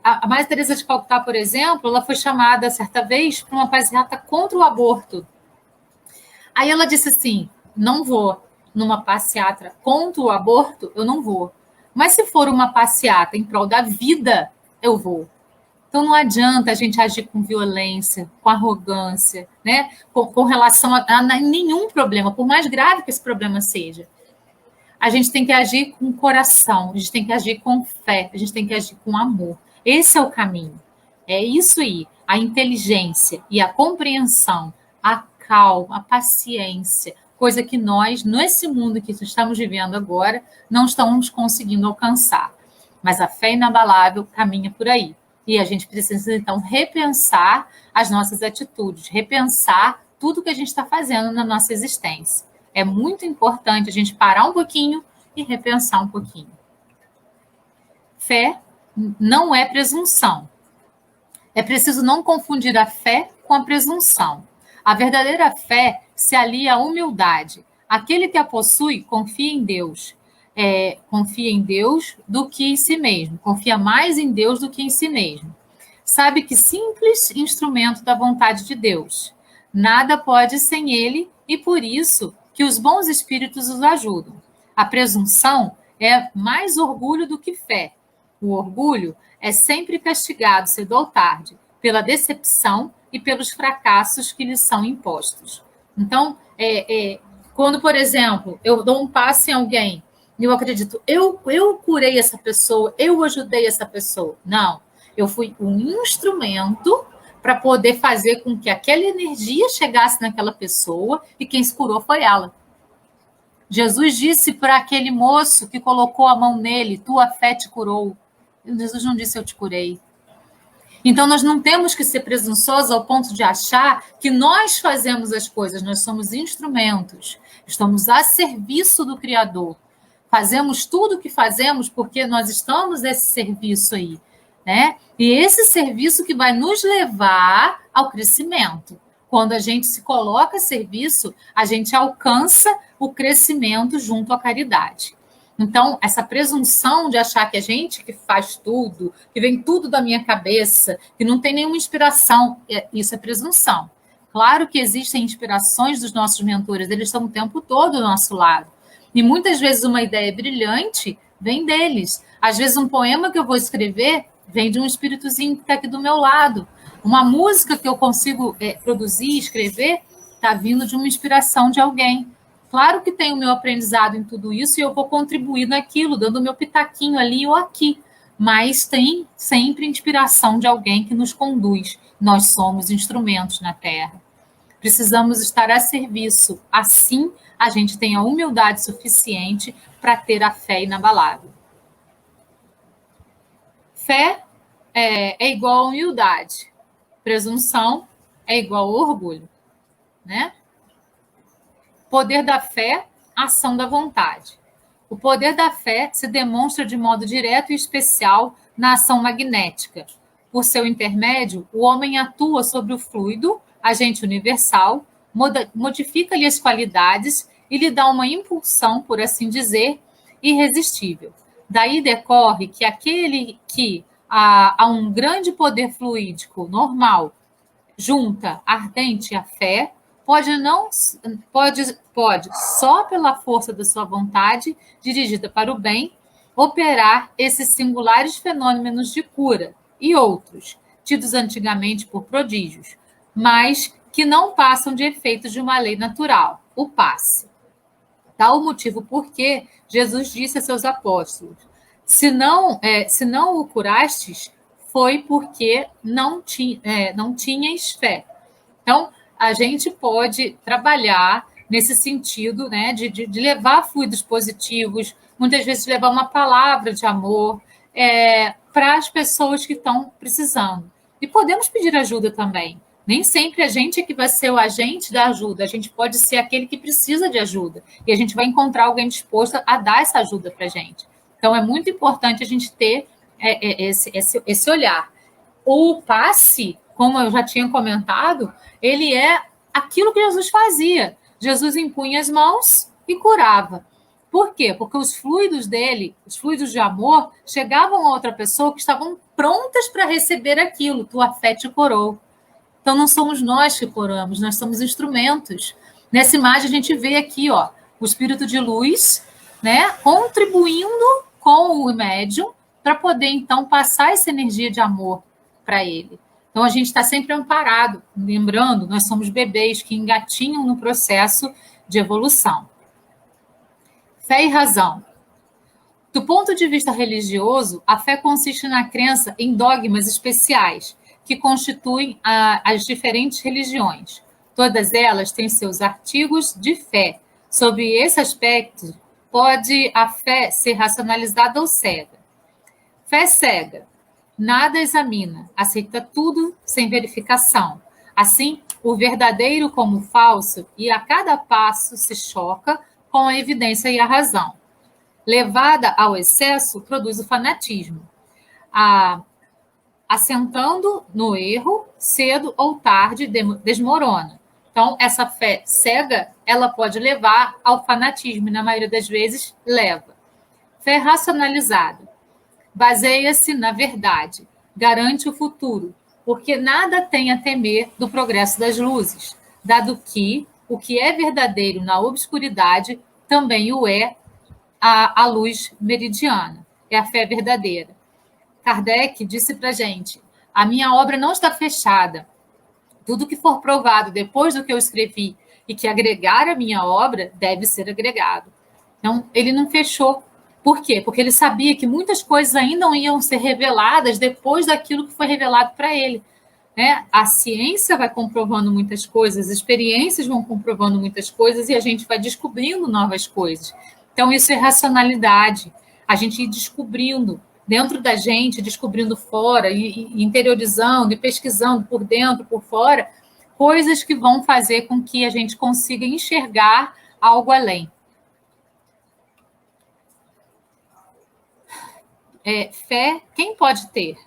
A Madre Teresa de Calcutá, por exemplo, ela foi chamada certa vez para uma passeata contra o aborto. Aí ela disse assim: não vou numa passeata contra o aborto, eu não vou. Mas se for uma passeata em prol da vida, eu vou. Então não adianta a gente agir com violência, com arrogância, né? Com relação a nenhum problema, por mais grave que esse problema seja. A gente tem que agir com coração, a gente tem que agir com fé, a gente tem que agir com amor. Esse é o caminho. É isso aí. A inteligência e a compreensão, a calma, a paciência, coisa que nós, nesse mundo que estamos vivendo agora, não estamos conseguindo alcançar. Mas a fé inabalável caminha por aí. E a gente precisa, então, repensar as nossas atitudes, repensar tudo que a gente está fazendo na nossa existência. É muito importante a gente parar um pouquinho e repensar um pouquinho. Fé não é presunção. É preciso não confundir a fé com a presunção. A verdadeira fé se alia à humildade. Aquele que a possui confia em Deus. Confia em Deus do que em si mesmo. Confia mais em Deus do que em si mesmo. Sabe que simples instrumento da vontade de Deus. Nada pode sem ele e por isso que os bons espíritos os ajudam. A presunção é mais orgulho do que fé. O orgulho é sempre castigado, cedo ou tarde, pela decepção e pelos fracassos que lhes são impostos. Então, quando, por exemplo, eu dou um passe em alguém, e eu acredito, eu curei essa pessoa, eu ajudei essa pessoa. Não, eu fui um instrumento para poder fazer com que aquela energia chegasse naquela pessoa e quem se curou foi ela. Jesus disse para aquele moço que colocou a mão nele, tua fé te curou. Jesus não disse eu te curei. Então, nós não temos que ser presunçosos ao ponto de achar que nós fazemos as coisas, nós somos instrumentos, estamos a serviço do Criador. Fazemos tudo o que fazemos porque nós estamos nesse serviço aí, né? E esse serviço que vai nos levar ao crescimento. Quando a gente se coloca a serviço, a gente alcança o crescimento junto à caridade. Então, essa presunção de achar que a gente que faz tudo, que vem tudo da minha cabeça, que não tem nenhuma inspiração, isso é presunção. Claro que existem inspirações dos nossos mentores, eles estão o tempo todo do nosso lado. E muitas vezes uma ideia brilhante vem deles. Às vezes um poema que eu vou escrever vem de um espíritozinho que está aqui do meu lado. Uma música que eu consigo produzir, escrever, está vindo de uma inspiração de alguém. Claro que tem o meu aprendizado em tudo isso e eu vou contribuir naquilo, dando o meu pitaquinho ali ou aqui. Mas tem sempre inspiração de alguém que nos conduz. Nós somos instrumentos na Terra. Precisamos estar a serviço. Assim, a gente tem a humildade suficiente para ter a fé inabalável. Fé é igual a humildade. Presunção é igual a orgulho, né? Poder da fé, ação da vontade. O poder da fé se demonstra de modo direto e especial na ação magnética. Por seu intermédio, o homem atua sobre o fluido, agente universal, modifica-lhe as qualidades e lhe dá uma impulsão, por assim dizer, irresistível. Daí decorre que aquele que a um grande poder fluídico normal junta ardente a fé, pode só pela força da sua vontade, dirigida para o bem, operar esses singulares fenômenos de cura e outros, tidos antigamente por prodígios, mas que não passam de efeitos de uma lei natural, o passe. Tal o motivo por que Jesus disse a seus apóstolos: se não o curastes, foi porque não tinhais fé. Então, a gente pode trabalhar nesse sentido, né, de levar fluidos positivos, muitas vezes levar uma palavra de amor para as pessoas que estão precisando. E podemos pedir ajuda também. Nem sempre a gente é que vai ser o agente da ajuda, a gente pode ser aquele que precisa de ajuda. E a gente vai encontrar alguém disposto a dar essa ajuda para a gente. Então, é muito importante a gente ter esse olhar. O passe, como eu já tinha comentado, ele é aquilo que Jesus fazia. Jesus impunha as mãos e curava. Por quê? Porque os fluidos dele, os fluidos de amor, chegavam a outra pessoa que estavam prontas para receber aquilo. Tua fé te curou. Então, não somos nós que curamos, nós somos instrumentos. Nessa imagem, a gente vê aqui, ó, o espírito de luz, né, contribuindo com o médium para poder, então, passar essa energia de amor para ele. Então, a gente está sempre amparado. Lembrando, nós somos bebês que engatinham no processo de evolução. Fé e razão. Do ponto de vista religioso, a fé consiste na crença em dogmas especiais que constituem as diferentes religiões. Todas elas têm seus artigos de fé. Sob esse aspecto, pode a fé ser racionalizada ou cega. Fé cega. Nada examina, aceita tudo sem verificação. Assim, o verdadeiro como o falso, e a cada passo se choca com a evidência e a razão. Levada ao excesso, produz o fanatismo. Assentando no erro, cedo ou tarde desmorona. Então, essa fé cega, ela pode levar ao fanatismo, e na maioria das vezes leva. Fé racionalizada. Baseia-se na verdade, garante o futuro, porque nada tem a temer do progresso das luzes, dado que o que é verdadeiro na obscuridade também o é a luz meridiana, é a fé verdadeira. Kardec disse para a gente, a minha obra não está fechada, tudo que for provado depois do que eu escrevi e que agregar a minha obra deve ser agregado. Então, ele não fechou. Por quê? Porque ele sabia que muitas coisas ainda iam ser reveladas depois daquilo que foi revelado para ele. Né? A ciência vai comprovando muitas coisas, as experiências vão comprovando muitas coisas e a gente vai descobrindo novas coisas. Então, isso é racionalidade. A gente ir descobrindo dentro da gente, descobrindo fora, e interiorizando e pesquisando por dentro, por fora, coisas que vão fazer com que a gente consiga enxergar algo além. Fé, quem pode ter?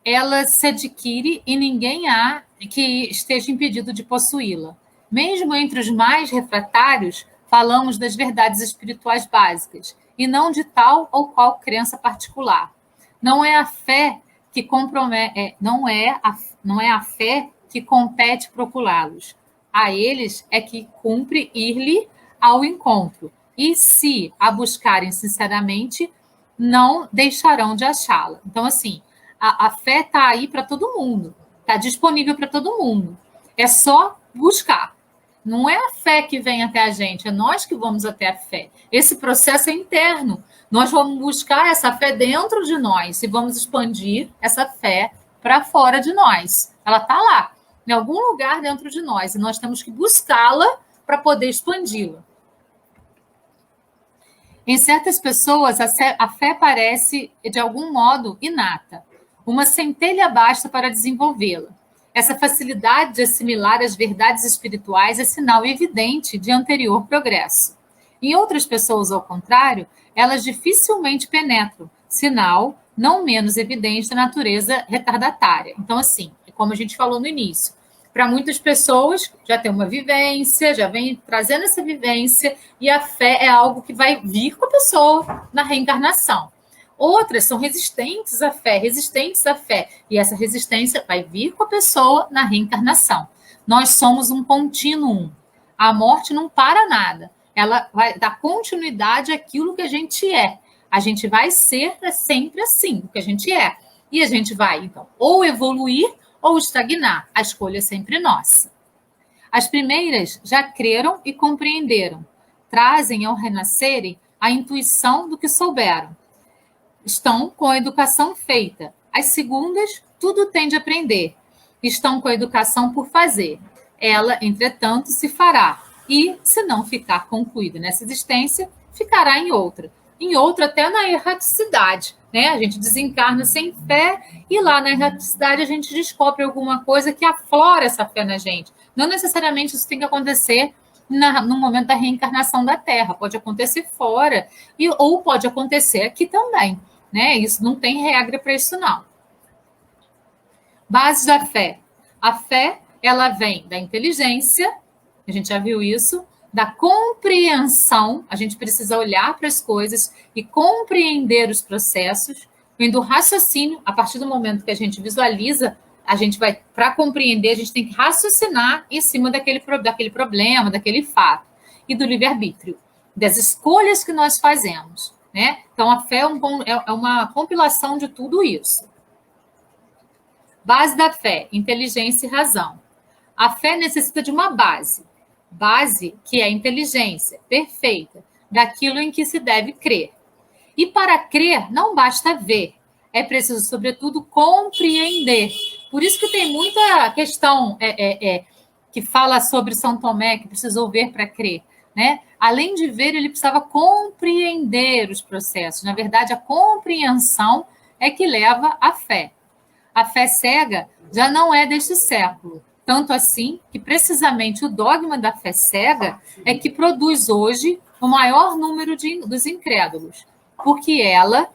Ela se adquire e ninguém há que esteja impedido de possuí-la. Mesmo entre os mais refratários, falamos das verdades espirituais básicas, e não de tal ou qual crença particular. Não é a fé que compromete, não é a fé que compete procurá-los. A eles é que cumpre ir-lhe ao encontro, e se a buscarem sinceramente, não deixarão de achá-la. Então, assim, a fé está aí para todo mundo, está disponível para todo mundo. É só buscar. Não é a fé que vem até a gente, é nós que vamos até a fé. Esse processo é interno. Nós vamos buscar essa fé dentro de nós e vamos expandir essa fé para fora de nós. Ela está lá, em algum lugar dentro de nós, e nós temos que buscá-la para poder expandi-la. Em certas pessoas, a fé parece, de algum modo, inata. Uma centelha basta para desenvolvê-la. Essa facilidade de assimilar as verdades espirituais é sinal evidente de anterior progresso. Em outras pessoas, ao contrário, elas dificilmente penetram, sinal não menos evidente da natureza retardatária. Então, assim, como a gente falou no início, para muitas pessoas já tem uma vivência, já vem trazendo essa vivência, e a fé é algo que vai vir com a pessoa na reencarnação. Outras são resistentes à fé, e essa resistência vai vir com a pessoa na reencarnação. Nós somos um contínuo. A morte não para nada. Ela vai dar continuidade àquilo que a gente é. A gente vai ser sempre assim, o que a gente é. E a gente vai, então, ou evoluir ou estagnar. A escolha é sempre nossa. As primeiras já creram e compreenderam. Trazem ao renascerem a intuição do que souberam. Estão com a educação feita. As segundas, tudo tem de aprender. Estão com a educação por fazer. Ela, entretanto, se fará, e, se não ficar concluída nessa existência, ficará em outra. Em outra, até na erraticidade, né? A gente desencarna sem fé e lá na erraticidade a gente descobre alguma coisa que aflora essa fé na gente. Não necessariamente isso tem que acontecer no momento da reencarnação da Terra, pode acontecer fora, ou pode acontecer aqui também, né? Isso não tem regra para isso, não. Bases da fé. A fé, ela vem da inteligência, a gente já viu isso, da compreensão, a gente precisa olhar para as coisas e compreender os processos, vem do raciocínio, a partir do momento que a gente visualiza, a gente vai, para compreender, a gente tem que raciocinar em cima daquele problema, daquele fato, e do livre-arbítrio, das escolhas que nós fazemos, né? Então, a fé é uma compilação de tudo isso. Base da fé, inteligência e razão. A fé necessita de uma base que é a inteligência perfeita, daquilo em que se deve crer. E para crer, não basta ver, é preciso, sobretudo, compreender. Por isso que tem muita questão que fala sobre São Tomé, que precisou ver para crer, né? Além de ver, ele precisava compreender os processos. Na verdade, a compreensão é que leva à fé. A fé cega já não é deste século. Tanto assim que, precisamente, o dogma da fé cega é que produz hoje o maior número dos incrédulos, porque ela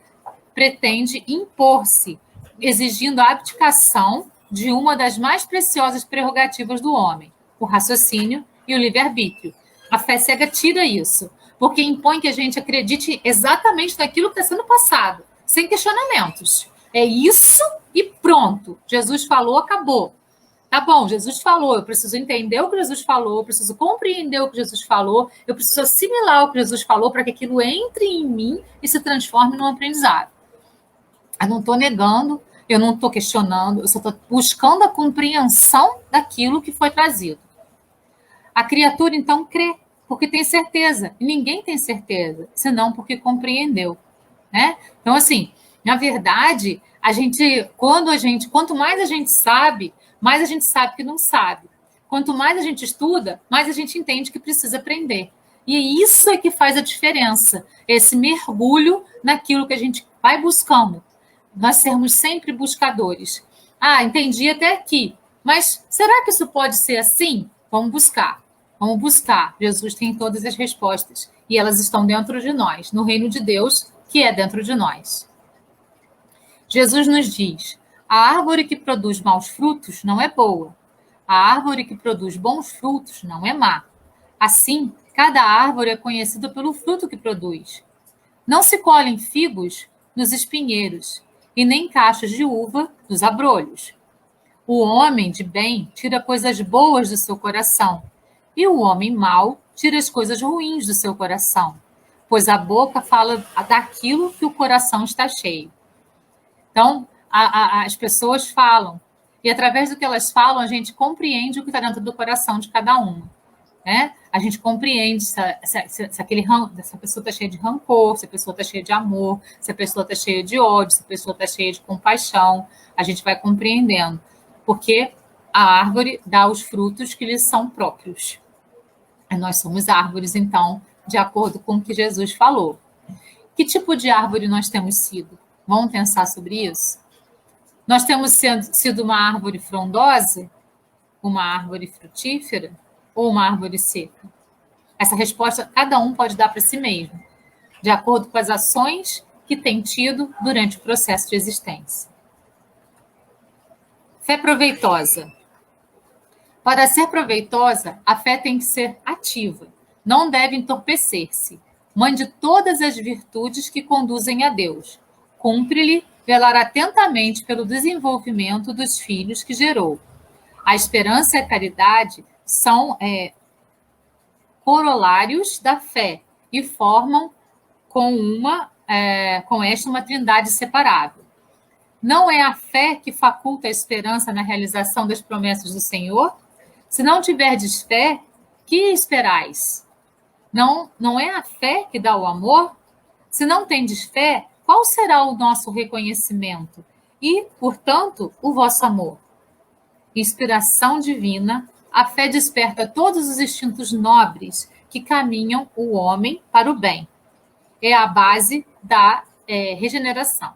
pretende impor-se, exigindo a abdicação de uma das mais preciosas prerrogativas do homem, o raciocínio e o livre-arbítrio. A fé cega tira isso, porque impõe que a gente acredite exatamente naquilo que está sendo passado, sem questionamentos. É isso e pronto. Jesus falou, acabou. Tá bom, Jesus falou, eu preciso entender o que Jesus falou, eu preciso compreender o que Jesus falou, eu preciso assimilar o que Jesus falou para que aquilo entre em mim e se transforme num aprendizado. Eu não estou negando, eu não estou questionando, eu só estou buscando a compreensão daquilo que foi trazido. A criatura, então, crê, porque tem certeza. E ninguém tem certeza, senão porque compreendeu, né? Então, assim, na verdade, quanto mais a gente sabe que não sabe. Quanto mais a gente estuda, mais a gente entende que precisa aprender. E isso é que faz a diferença, esse mergulho naquilo que a gente vai buscando. Nós sermos sempre buscadores. Ah, entendi até aqui, mas será que isso pode ser assim? Vamos buscar. Vamos buscar. Jesus tem todas as respostas e elas estão dentro de nós, no reino de Deus, que é dentro de nós. Jesus nos diz: a árvore que produz maus frutos não é boa. A árvore que produz bons frutos não é má. Assim, cada árvore é conhecida pelo fruto que produz. Não se colhem figos nos espinheiros, e nem cachos de uva nos abrolhos. O homem de bem tira coisas boas do seu coração, e o homem mau tira as coisas ruins do seu coração, pois a boca fala daquilo que o coração está cheio. Então, as pessoas falam, e através do que elas falam, a gente compreende o que está dentro do coração de cada uma. Né? A gente compreende se essa pessoa está cheia de rancor, se a pessoa está cheia de amor, se a pessoa está cheia de ódio, se a pessoa está cheia de compaixão. A gente vai compreendendo, porque a árvore dá os frutos que lhe são próprios. E nós somos árvores, então, de acordo com o que Jesus falou. Que tipo de árvore nós temos sido? Vamos pensar sobre isso? Nós temos sido uma árvore frondosa, uma árvore frutífera ou uma árvore seca? Essa resposta cada um pode dar para si mesmo, de acordo com as ações que tem tido durante o processo de existência. Fé proveitosa. Para ser proveitosa, a fé tem que ser ativa, não deve entorpecer-se. Mãe de todas as virtudes que conduzem a Deus. Cumpre-lhe velar atentamente pelo desenvolvimento dos filhos que gerou. A esperança e a caridade são corolários da fé e formam com esta uma trindade separável. Não é a fé que faculta a esperança na realização das promessas do Senhor? Se não tiverdes fé, que esperais? Não é a fé que dá o amor? Se não tendes fé, qual será o nosso reconhecimento? E, portanto, o vosso amor? Inspiração divina, a fé desperta todos os instintos nobres que caminham o homem para o bem. É a base da regeneração.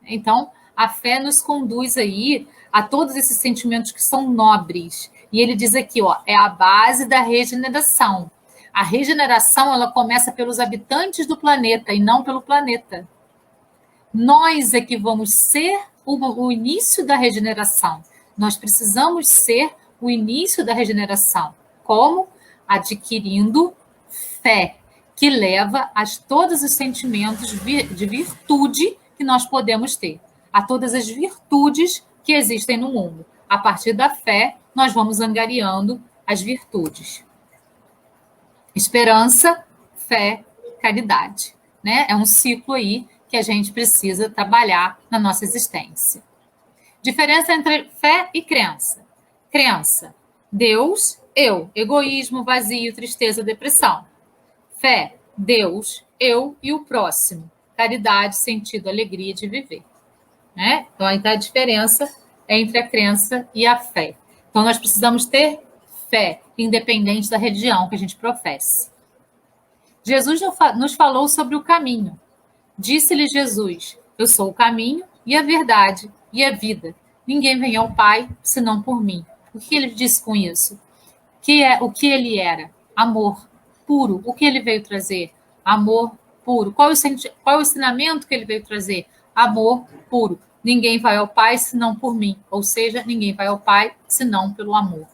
Então, a fé nos conduz aí a todos esses sentimentos que são nobres. E ele diz aqui, ó, é a base da regeneração. A regeneração, ela começa pelos habitantes do planeta e não pelo planeta. Nós é que vamos ser o início da regeneração. Nós precisamos ser o início da regeneração. Como? Adquirindo fé, que leva a todos os sentimentos de virtude que nós podemos ter, a todas as virtudes que existem no mundo. A partir da fé, nós vamos angariando as virtudes. Esperança, fé, caridade. Né? É um ciclo aí que a gente precisa trabalhar na nossa existência. Diferença entre fé e crença. Crença, Deus, eu, egoísmo, vazio, tristeza, depressão. Fé, Deus, eu e o próximo. Caridade, sentido, alegria de viver. Né? Então, aí está a diferença entre a crença e a fé. Então, nós precisamos ter fé, independente da religião que a gente professe. Jesus nos falou sobre o caminho. Disse-lhe Jesus, eu sou o caminho e a verdade e a vida. Ninguém vem ao Pai, senão por mim. O que ele disse com isso? O que ele era? Amor puro. O que ele veio trazer? Amor puro. Qual o ensinamento que ele veio trazer? Amor puro. Ninguém vai ao Pai, senão por mim. Ou seja, ninguém vai ao Pai, senão pelo amor.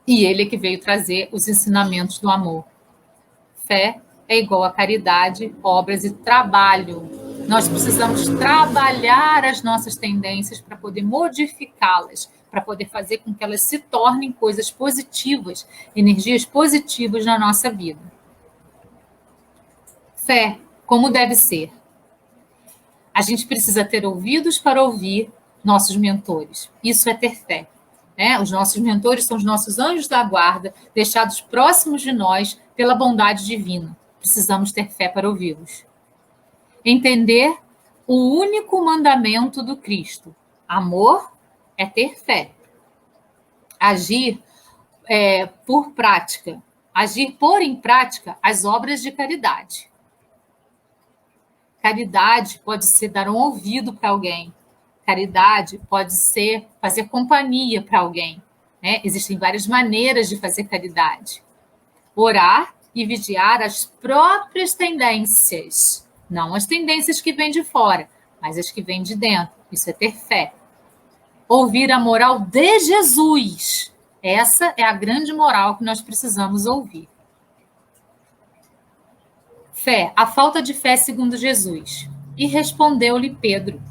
E ele é que veio trazer os ensinamentos do amor. Fé é igual a caridade, obras e trabalho. Nós precisamos trabalhar as nossas tendências para poder modificá-las, para poder fazer com que elas se tornem coisas positivas, energias positivas na nossa vida. Fé, como deve ser? A gente precisa ter ouvidos para ouvir nossos mentores. Isso é ter fé. Né? Os nossos mentores são os nossos anjos da guarda, deixados próximos de nós pela bondade divina. Precisamos ter fé para ouvi-los. Entender o único mandamento do Cristo. Amor é ter fé. Agir por prática. Agir por em prática as obras de caridade. Caridade pode ser dar um ouvido para alguém. Caridade pode ser fazer companhia para alguém. Né? Existem várias maneiras de fazer caridade. Orar e vigiar as próprias tendências. Não as tendências que vêm de fora, mas as que vêm de dentro. Isso é ter fé. Ouvir a moral de Jesus. Essa é a grande moral que nós precisamos ouvir. Fé, a falta de fé segundo Jesus. E respondeu-lhe Pedro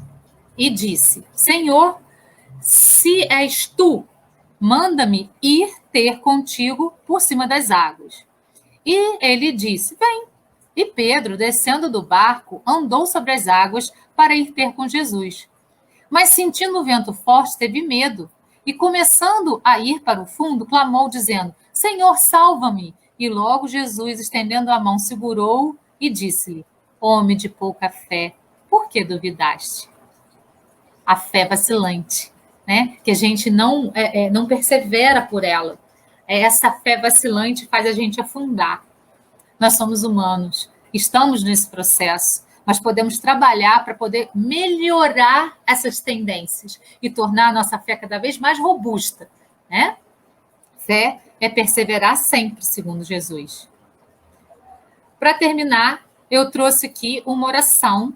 e disse, Senhor, se és tu, manda-me ir ter contigo por cima das águas. E ele disse, vem. E Pedro, descendo do barco, andou sobre as águas para ir ter com Jesus. Mas sentindo o vento forte, teve medo. E começando a ir para o fundo, clamou, dizendo, Senhor, salva-me. E logo Jesus, estendendo a mão, segurou-o e disse-lhe, homem de pouca fé, por que duvidaste? A fé vacilante, né? Que a gente não persevera por ela. Essa fé vacilante faz a gente afundar. Nós somos humanos, estamos nesse processo, mas podemos trabalhar para poder melhorar essas tendências e tornar a nossa fé cada vez mais robusta, né? Fé é perseverar sempre, segundo Jesus. Para terminar, eu trouxe aqui uma oração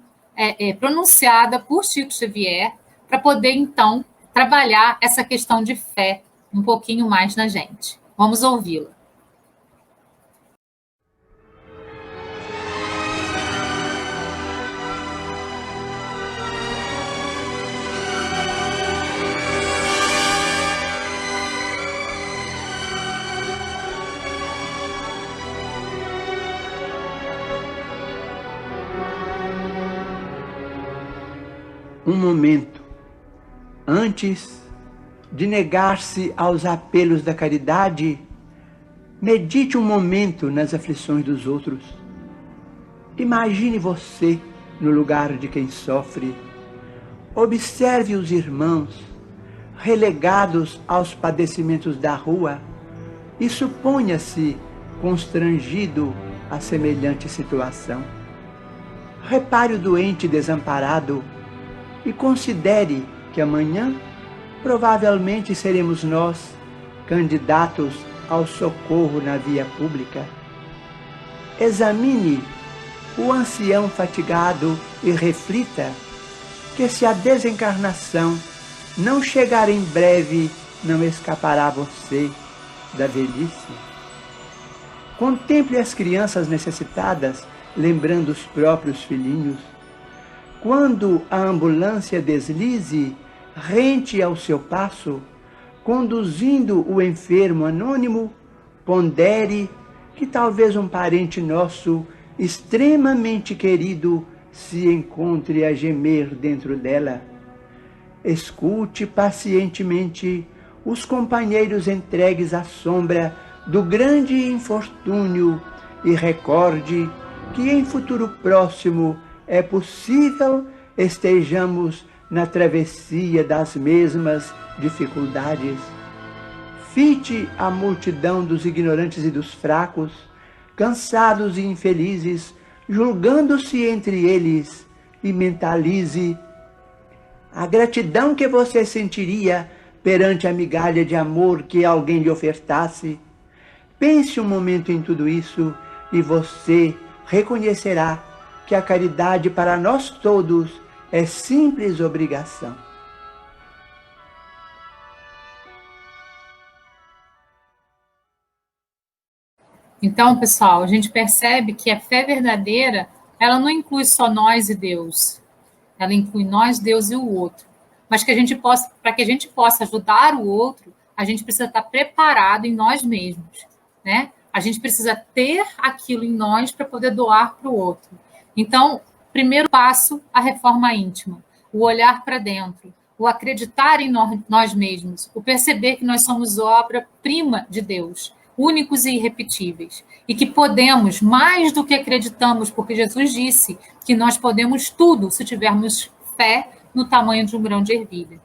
pronunciada por Chico Xavier para poder, então, trabalhar essa questão de fé um pouquinho mais na gente. Vamos ouvi-la. Um momento antes de negar-se aos apelos da caridade, medite um momento nas aflições dos outros. Imagine você no lugar de quem sofre. Observe os irmãos, relegados aos padecimentos da rua, e suponha-se constrangido a semelhante situação. Repare o doente desamparado e considere que amanhã provavelmente seremos nós candidatos ao socorro na via pública. Examine o ancião fatigado e reflita que, se a desencarnação não chegar em breve, não escapará você da velhice. Contemple as crianças necessitadas, lembrando os próprios filhinhos. Quando a ambulância deslize, rente ao seu passo, conduzindo o enfermo anônimo, pondere que talvez um parente nosso, extremamente querido, se encontre a gemer dentro dela. Escute pacientemente os companheiros entregues à sombra do grande infortúnio e recorde que em futuro próximo é possível estejamos na travessia das mesmas dificuldades. Fite a multidão dos ignorantes e dos fracos, cansados e infelizes, julgando-se entre eles, e mentalize a gratidão que você sentiria perante a migalha de amor que alguém lhe ofertasse. Pense um momento em tudo isso e você reconhecerá que a caridade para nós todos é simples obrigação. Então, pessoal, a gente percebe que a fé verdadeira, ela não inclui só nós e Deus. Ela inclui nós, Deus e o outro. Mas para que a gente possa ajudar o outro, a gente precisa estar preparado em nós mesmos, né? A gente precisa ter aquilo em nós para poder doar para o outro. Então, primeiro passo, a reforma íntima, o olhar para dentro, o acreditar em nós mesmos, o perceber que nós somos obra-prima de Deus, únicos e irrepetíveis, e que podemos, mais do que acreditamos, porque Jesus disse que nós podemos tudo se tivermos fé no tamanho de um grão de ervilha.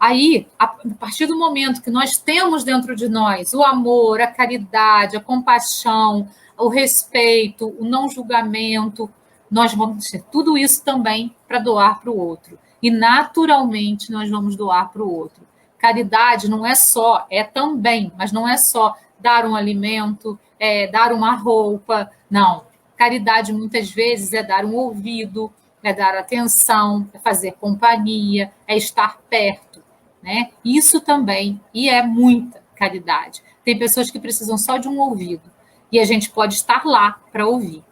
Aí, a partir do momento que nós temos dentro de nós o amor, a caridade, a compaixão, o respeito, o não julgamento, nós vamos ter tudo isso também para doar para o outro. E, naturalmente, nós vamos doar para o outro. Caridade não é só, é também, mas não é só dar um alimento, dar uma roupa, não. Caridade, muitas vezes, é dar um ouvido, é dar atenção, é fazer companhia, é estar perto, né? Isso também, e é muita caridade. Tem pessoas que precisam só de um ouvido, e a gente pode estar lá para ouvir.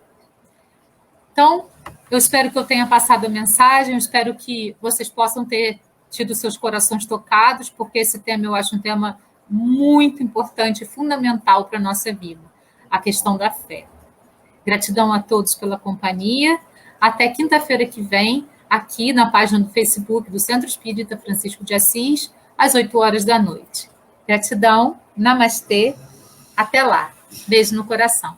Então, eu espero que eu tenha passado a mensagem, eu espero que vocês possam ter tido seus corações tocados, porque esse tema eu acho um tema muito importante e fundamental para a nossa vida, a questão da fé. Gratidão a todos pela companhia. Até quinta-feira que vem, aqui na página do Facebook do Centro Espírita Francisco de Assis, às 8 horas da noite. Gratidão, namastê, até lá. Beijo no coração.